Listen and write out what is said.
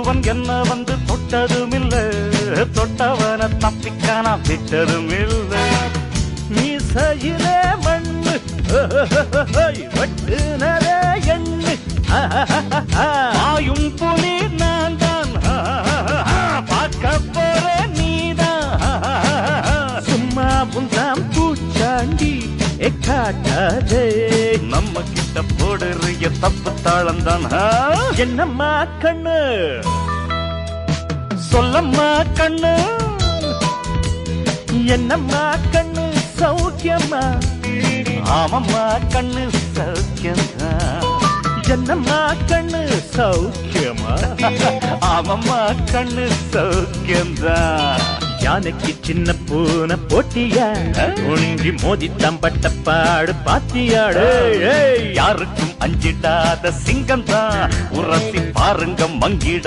தொட்டவன் என்ன வந்து தொட்டதும் இல்ல, தொட்டவன தப்பிக்கான விட்டதும் இல்ல. மீசையிலே மண்ணு வெட்டுனரே எண்ணு, ஆயும் புலி நான் தான், பார்க்க போற நீதான். சும்மா புந்தாம் பூச்சாண்டி காட்டாதே, நம்ம கிட்ட போடுறிய தப்பு தாளந்தான். என்னம்மா கண்ணு சொல்லம்மா கண்ணு, என்னம்மா கண்ணு சௌக்கியம்மா? ஆமம்மா கண்ணு சௌக்கியம்மா. என்னம்மா கண்ணு சௌக்கியமா? ஆமம்மா கண்ணு சௌக்கியம்தான். யானைக்கு சின்ன பூனை போட்டியா, ஒழுங்கி மோதி தம்பட்ட பாடு பாத்தியாடு. யாருக்கும் அஞ்சிடாத சிங்கம் தான், உரசி பாருங்க மங்கிட.